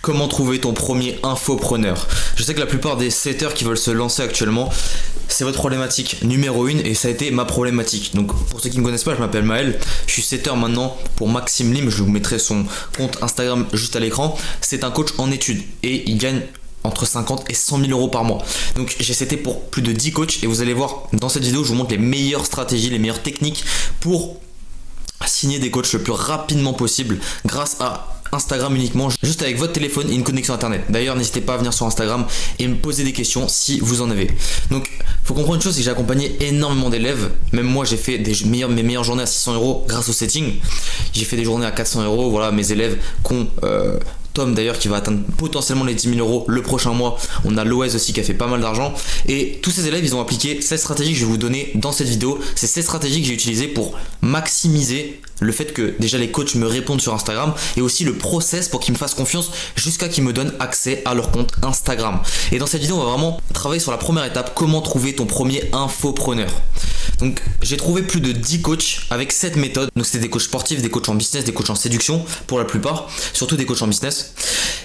Comment trouver ton premier infopreneur? Je sais que la plupart des setters qui veulent se lancer actuellement, c'est votre problématique numéro 1 et ça a été ma problématique. Donc pour ceux qui ne me connaissent pas, je m'appelle Maël, je suis setter maintenant pour Maxime Lim, je vous mettrai son compte Instagram juste à l'écran. C'est un coach en études et il gagne entre 50 et 100 000 euros par mois. Donc j'ai seté pour plus de 10 coachs et vous allez voir dans cette vidéo, je vous montre les meilleures stratégies, les meilleures techniques pour signer des coachs le plus rapidement possible grâce à Instagram uniquement, juste avec votre téléphone et une connexion internet. D'ailleurs, n'hésitez pas à venir sur Instagram et me poser des questions si vous en avez. Donc, faut comprendre une chose, c'est que j'ai accompagné énormément d'élèves. Même moi, j'ai fait mes meilleures journées à 600 euros grâce au setting. J'ai fait des journées à 400 euros. Voilà, mes élèves qui ont Tom d'ailleurs qui va atteindre potentiellement les 10 000 euros le prochain mois. On a Loez aussi qui a fait pas mal d'argent. Et tous ces élèves, ils ont appliqué cette stratégie que je vais vous donner dans cette vidéo. C'est cette stratégie que j'ai utilisée pour maximiser le fait que déjà les coachs me répondent sur Instagram et aussi le process pour qu'ils me fassent confiance jusqu'à qu'ils me donnent accès à leur compte Instagram. Et dans cette vidéo, on va vraiment travailler sur la première étape, comment trouver ton premier infopreneur. Donc j'ai trouvé plus de 10 coachs avec cette méthode. Donc c'était des coachs sportifs, des coachs en business, des coachs en séduction pour la plupart, surtout des coachs en business.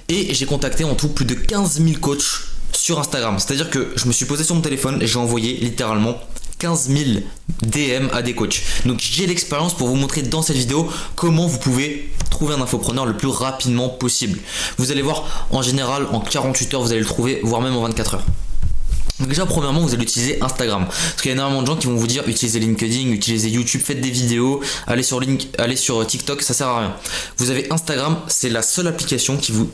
Et j'ai contacté en tout plus de 15 000 coachs sur Instagram. C'est-à-dire que je me suis posé sur mon téléphone et j'ai envoyé littéralement 15 000 DM à des coachs. Donc j'ai l'expérience pour vous montrer dans cette vidéo comment vous pouvez trouver un infopreneur le plus rapidement possible. Vous allez voir, en général en 48 heures vous allez le trouver, voire même en 24 heures. Donc déjà premièrement vous allez utiliser Instagram, parce qu'il y a énormément de gens qui vont vous dire utilisez LinkedIn, utilisez YouTube, faites des vidéos, allez sur TikTok, ça sert à rien. Vous avez Instagram, c'est la seule application qui vous...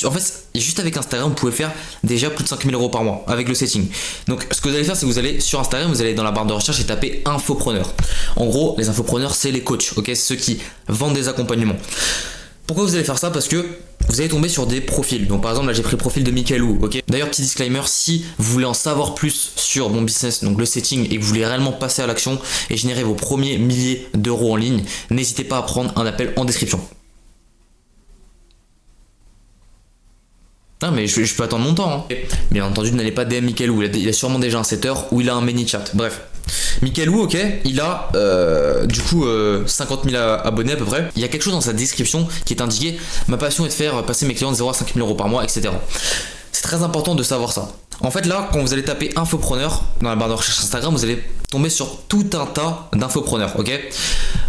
En fait, juste avec Instagram, vous pouvez faire déjà plus de 5 000 euros par mois avec le setting. Donc, ce que vous allez faire, c'est que vous allez sur Instagram, vous allez dans la barre de recherche et taper infopreneur. En gros, les infopreneurs, c'est les coachs, ok, c'est ceux qui vendent des accompagnements. Pourquoi vous allez faire ça? Parce que vous allez tomber sur des profils. Donc par exemple là j'ai pris le profil de Michael Wu, ok. D'ailleurs petit disclaimer, si vous voulez en savoir plus sur mon business, donc le setting, et que vous voulez réellement passer à l'action et générer vos premiers milliers d'euros en ligne, n'hésitez pas à prendre un appel en description. Non mais je peux attendre mon temps. Hein. Bien entendu, n'allez pas DM Michael Wu, il a sûrement déjà un setter ou il a un ManyChat. Bref. Michael Wu, ok, il a du coup 50 000 abonnés à peu près. Il y a quelque chose dans sa description qui est indiqué: ma passion est de faire passer mes clients de 0 à 5 000 euros par mois, etc. C'est très important de savoir ça. En fait là, quand vous allez taper infopreneur dans la barre de recherche Instagram, vous allez tomber sur tout un tas d'infopreneurs, ok.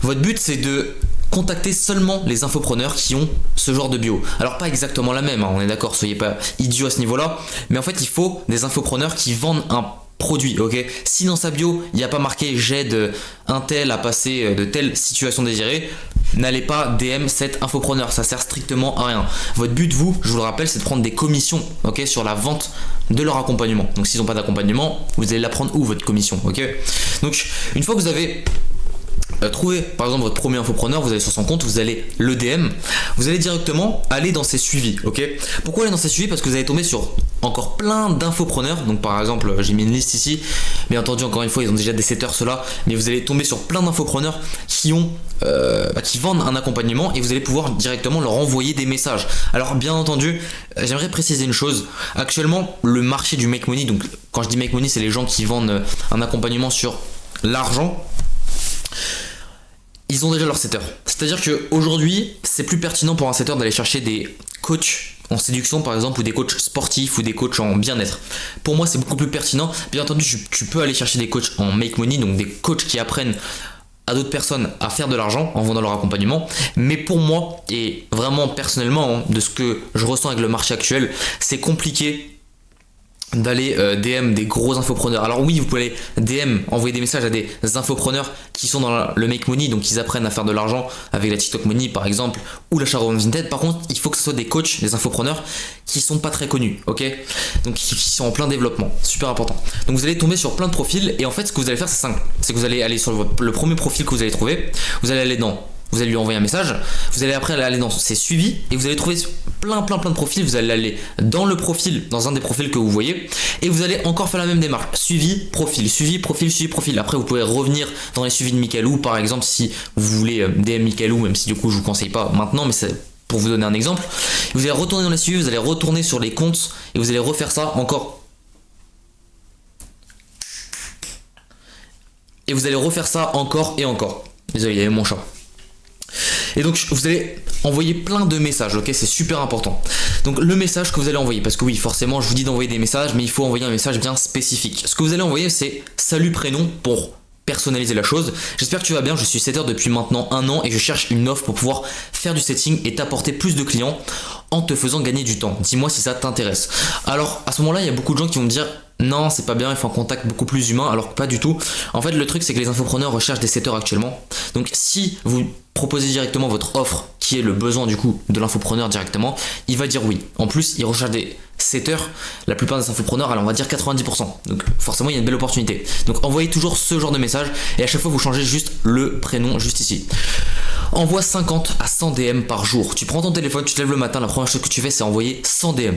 Votre but c'est de contacter seulement les infopreneurs qui ont ce genre de bio. Alors pas exactement la même, hein, on est d'accord, soyez pas idiots à ce niveau-là, mais en fait il faut des infopreneurs qui vendent un produit, ok. Si dans sa bio il n'y a pas marqué j'aide un tel à passer de telle situation désirée, n'allez pas DM cet infopreneur, ça sert strictement à rien. Votre but, vous, je vous le rappelle, c'est de prendre des commissions, ok, sur la vente de leur accompagnement. Donc s'ils n'ont pas d'accompagnement, vous allez la prendre où votre commission, ok. Donc une fois que vous avez trouver par exemple votre premier infopreneur, vous allez sur son compte, vous allez le DM, vous allez directement aller dans ses suivis, ok. Pourquoi aller dans ses suivis? Parce que vous allez tomber sur encore plein d'infopreneurs. Donc par exemple j'ai mis une liste ici, bien entendu encore une fois ils ont déjà des setters ceux-là, mais vous allez tomber sur plein d'infopreneurs qui ont qui vendent un accompagnement et vous allez pouvoir directement leur envoyer des messages. Alors bien entendu j'aimerais préciser une chose, actuellement le marché du make money, donc quand je dis make money c'est les gens qui vendent un accompagnement sur l'argent, ils ont déjà leur setter. C'est-à-dire qu'aujourd'hui, c'est plus pertinent pour un setter d'aller chercher des coachs en séduction par exemple, ou des coachs sportifs, ou des coachs en bien-être. Pour moi, c'est beaucoup plus pertinent. Bien entendu, tu peux aller chercher des coachs en make money, donc des coachs qui apprennent à d'autres personnes à faire de l'argent en vendant leur accompagnement. Mais pour moi, et vraiment personnellement, de ce que je ressens avec le marché actuel, c'est compliqué d'aller DM des gros infopreneurs. Alors oui, vous pouvez aller DM, envoyer des messages à des infopreneurs qui sont dans le make money, donc ils apprennent à faire de l'argent avec la TikTok money par exemple, ou la Sharon Vinted. Par contre, il faut que ce soit des coachs, des infopreneurs qui sont pas très connus, ok, donc qui sont en plein développement, super important. Donc vous allez tomber sur plein de profils et en fait ce que vous allez faire c'est simple, c'est que vous allez aller sur le premier profil que vous allez trouver, vous allez aller dans, vous allez lui envoyer un message, vous allez après aller dans ses suivis et vous allez trouver plein de profils, vous allez aller dans le profil, dans un des profils que vous voyez et vous allez encore faire la même démarche, suivi, profil, suivi, profil, suivi, profil. Après vous pouvez revenir dans les suivis de Michael Wu par exemple si vous voulez DM Michael Wu, même si du coup je vous conseille pas maintenant, mais c'est pour vous donner un exemple. Vous allez retourner dans les suivis, vous allez retourner sur les comptes et vous allez refaire ça encore. Et vous allez refaire ça encore et encore. Désolé, il y avait mon chat. Et donc vous allez envoyer plein de messages, ok, c'est super important. Donc le message que vous allez envoyer, parce que oui forcément je vous dis d'envoyer des messages, mais il faut envoyer un message bien spécifique. Ce que vous allez envoyer c'est salut prénom pour personnaliser la chose. J'espère que tu vas bien, je suis setter depuis maintenant 1 an et je cherche une offre pour pouvoir faire du setting et t'apporter plus de clients en te faisant gagner du temps. Dis-moi si ça t'intéresse. Alors à ce moment-là, il y a beaucoup de gens qui vont me dire non, c'est pas bien, il faut un contact beaucoup plus humain, alors que pas du tout. En fait, le truc c'est que les infopreneurs recherchent des setters actuellement. Donc si vous proposez directement votre offre qui est le besoin du coup de l'infopreneur directement, il va dire oui. En plus, il recherche des setters, la plupart des infopreneurs, alors on va dire 90%. Donc forcément, il y a une belle opportunité. Donc envoyez toujours ce genre de message et à chaque fois vous changez juste le prénom juste ici. Envoie 50 à 100 DM par jour. Tu prends ton téléphone, tu te lèves le matin, la première chose que tu fais c'est envoyer 100 DM.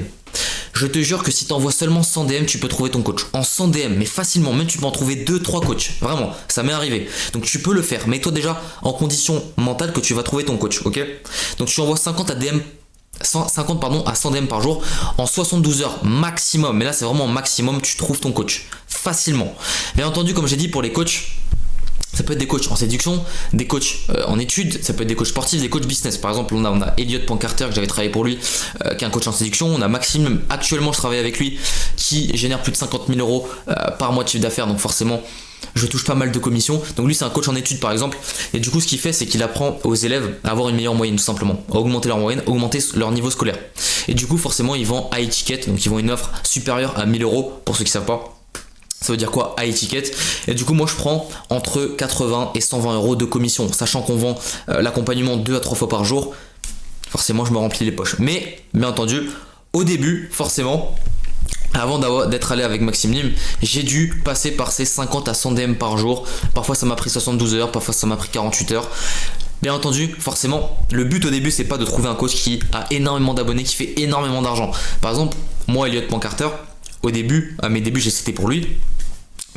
Je te jure que si tu envoies seulement 100 DM, tu peux trouver ton coach. En 100 DM, mais facilement, même tu peux en trouver 2-3 coachs. Vraiment, ça m'est arrivé. Donc tu peux le faire. Mets-toi déjà en condition mentale que tu vas trouver ton coach, ok? Donc tu envoies 50 à 100 DM par jour en 72 heures maximum. Mais là, c'est vraiment maximum, tu trouves ton coach facilement. Bien entendu, comme j'ai dit, pour les coachs, ça peut être des coachs en séduction, des coachs en études, ça peut être des coachs sportifs, des coachs business. Par exemple, on a Elliot.Carter que j'avais travaillé pour lui, qui est un coach en séduction. On a Maxime, actuellement je travaille avec lui, qui génère plus de 50 000 euros par mois de chiffre d'affaires. Donc forcément, je touche pas mal de commissions. Donc lui, c'est un coach en études par exemple. Et du coup, ce qu'il fait, c'est qu'il apprend aux élèves à avoir une meilleure moyenne tout simplement, à augmenter leur moyenne, augmenter leur niveau scolaire. Et du coup, forcément, ils vendent high ticket, donc ils vendent une offre supérieure à 1000 euros pour ceux qui savent pas. Ça veut dire quoi, high ticket? Et du coup, moi je prends entre 80 et 120 euros de commission, sachant qu'on vend l'accompagnement 2 à 3 fois par jour. Forcément, je me remplis les poches. Mais, bien entendu, au début, forcément, avant d'être allé avec Maxime Lim, j'ai dû passer par ces 50 à 100 DM par jour. Parfois, ça m'a pris 72 heures, parfois, ça m'a pris 48 heures. Bien entendu, forcément, le but au début, c'est pas de trouver un coach qui a énormément d'abonnés, qui fait énormément d'argent. Par exemple, moi, Elliot.Carter, au début, à mes débuts, j'ai cité pour lui.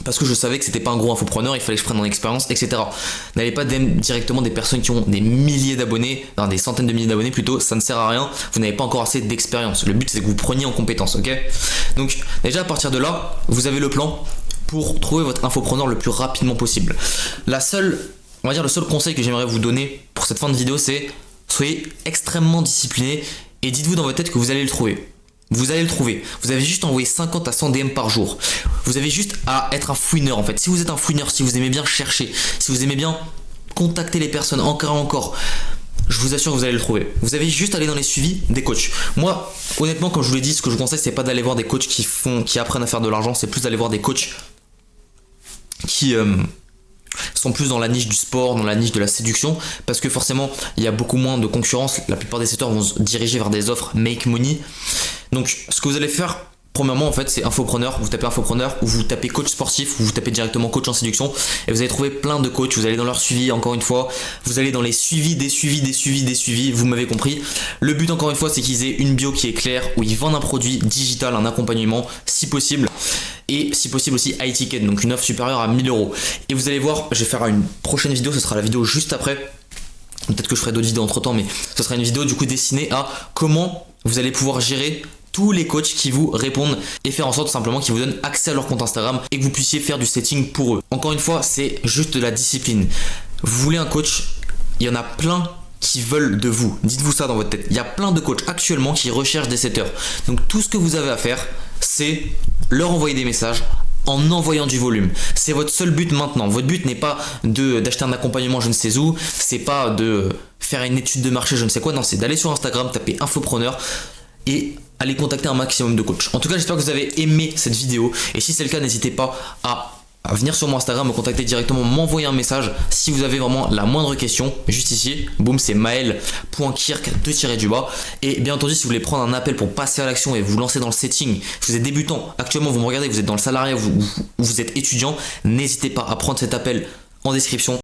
Parce que je savais que c'était pas un gros infopreneur, il fallait que je prenne en expérience, etc. N'allez pas DM directement des personnes qui ont des milliers d'abonnés, non, des centaines de milliers d'abonnés plutôt, ça ne sert à rien, vous n'avez pas encore assez d'expérience. Le but c'est que vous preniez en compétence, ok? Donc déjà à partir de là, vous avez le plan pour trouver votre infopreneur le plus rapidement possible. On va dire le seul conseil que j'aimerais vous donner pour cette fin de vidéo, c'est soyez extrêmement discipliné et dites-vous dans votre tête que vous allez le trouver. Vous allez le trouver. Vous avez juste envoyé 50 à 100 DM par jour. Vous avez juste à être un fouineur en fait. Si vous êtes un fouineur, si vous aimez bien chercher, si vous aimez bien contacter les personnes encore et encore, je vous assure que vous allez le trouver. Vous avez juste à aller dans les suivis des coachs. Moi, honnêtement, comme je vous l'ai dit, ce que je vous conseille, c'est pas d'aller voir des coachs qui apprennent à faire de l'argent, c'est plus d'aller voir des coachs qui sont plus dans la niche du sport, dans la niche de la séduction, parce que forcément il y a beaucoup moins de concurrence. La plupart des setters vont se diriger vers des offres make money. Donc ce que vous allez faire premièrement en fait c'est infopreneur, vous tapez infopreneur ou vous tapez coach sportif ou vous tapez directement coach en séduction et vous allez trouver plein de coachs. Vous allez dans leur suivi, encore une fois, vous allez dans les suivis, des suivis, vous m'avez compris. Le but encore une fois c'est qu'ils aient une bio qui est claire, où ils vendent un produit digital, un accompagnement si possible. Et si possible aussi high ticket, donc une offre supérieure à 1000 euros. Et vous allez voir, je vais faire une prochaine vidéo, ce sera la vidéo juste après. Peut-être que je ferai d'autres vidéos entre temps, mais ce sera une vidéo du coup destinée à comment vous allez pouvoir gérer tous les coachs qui vous répondent et faire en sorte simplement qu'ils vous donnent accès à leur compte Instagram et que vous puissiez faire du setting pour eux. Encore une fois, c'est juste de la discipline. Vous voulez un coach, il y en a plein qui veulent de vous. Dites-vous ça dans votre tête. Il y a plein de coachs actuellement qui recherchent des setters. Donc tout ce que vous avez à faire, c'est leur envoyer des messages en envoyant du volume. C'est votre seul but maintenant. Votre but n'est pas d'acheter un accompagnement je ne sais où, c'est pas de faire une étude de marché je ne sais quoi, non, c'est d'aller sur Instagram, taper infopreneur et aller contacter un maximum de coachs. En tout cas, j'espère que vous avez aimé cette vidéo et si c'est le cas, n'hésitez pas à venir sur mon Instagram, me contacter directement, m'envoyer un message si vous avez vraiment la moindre question. Juste ici, boum, c'est maël.kirk _. Et bien entendu, si vous voulez prendre un appel pour passer à l'action et vous lancer dans le setting, si vous êtes débutant, actuellement vous me regardez, vous êtes dans le salariat, vous êtes étudiant, n'hésitez pas à prendre cet appel en description.